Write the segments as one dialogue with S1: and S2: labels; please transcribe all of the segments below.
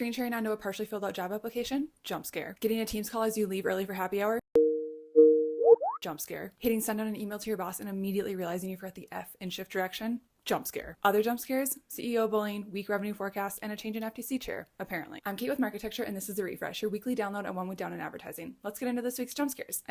S1: Screen sharing onto a partially filled out job application? Jump scare. Getting a Teams call as you leave early for happy hour? Jump scare. Hitting send on an email to your boss and immediately realizing you forgot the F in shift direction? Jump scare. Other jump scares? CEO bullying, weak revenue forecast, and a change in FTC chair, apparently. I'm Kate with Marketecture, and this is The Refresh, your weekly download on 1 week down in advertising. Let's get into this week's jump scares.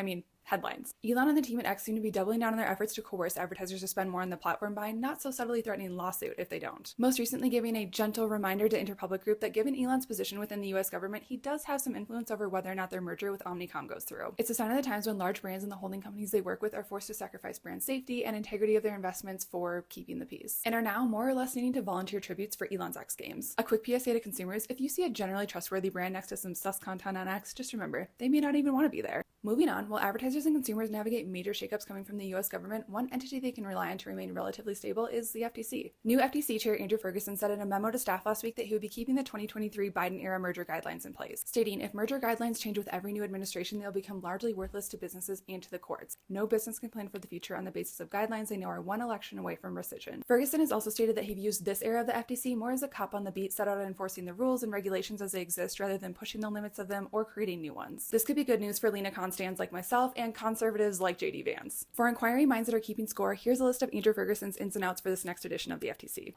S1: Headlines. Elon and the team at X seem to be doubling down on their efforts to coerce advertisers to spend more on the platform by not so subtly threatening lawsuit if they don't. Most recently giving a gentle reminder to Interpublic Group that given Elon's position within the US government, he does have some influence over whether or not their merger with Omnicom goes through. It's a sign of the times when large brands and the holding companies they work with are forced to sacrifice brand safety and integrity of their investments for keeping the peace, and are now more or less needing to volunteer tributes for Elon's X Games. A quick PSA to consumers: if you see a generally trustworthy brand next to some sus content on X, just remember, they may not even want to be there. Moving on, while advertisers and consumers navigate major shakeups coming from the US government, one entity they can rely on to remain relatively stable is the FTC. New FTC Chair Andrew Ferguson said in a memo to staff last week that he would be keeping the 2023 Biden-era merger guidelines in place, stating if merger guidelines change with every new administration, they'll become largely worthless to businesses and to the courts. No business can plan for the future on the basis of guidelines they know are one election away from rescission. Ferguson has also stated that he views this era of the FTC more as a cop on the beat set out on enforcing the rules and regulations as they exist rather than pushing the limits of them or creating new ones. This could be good news for Lena Khan stands like myself and conservatives like JD Vance. For inquiring minds that are keeping score, here's a list of Andrew Ferguson's ins and outs for this next edition of the FTC.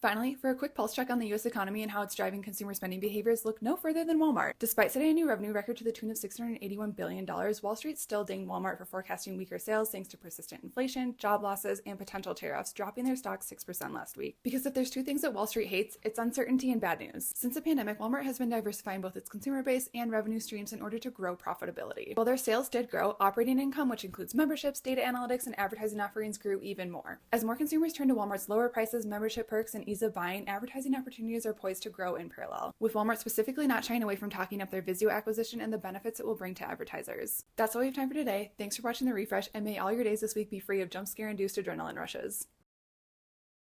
S1: Finally, for a quick pulse check on the U.S. economy and how it's driving consumer spending behaviors, look no further than Walmart. Despite setting a new revenue record to the tune of $681 billion, Wall Street still dinged Walmart for forecasting weaker sales thanks to persistent inflation, job losses, and potential tariffs, dropping their stock 6% last week. Because if there's two things that Wall Street hates, it's uncertainty and bad news. Since the pandemic, Walmart has been diversifying both its consumer base and revenue streams in order to grow profitability. While their sales did grow, operating income, which includes memberships, data analytics, and advertising offerings, grew even more. As more consumers turn to Walmart's lower prices, membership perks, and ease of buying, advertising opportunities are poised to grow in parallel, with Walmart specifically not shying away from talking up their Vizio acquisition and the benefits it will bring to advertisers. That's all we have time for today. Thanks for watching The Refresh, and may all your days this week be free of jump scare-induced adrenaline rushes.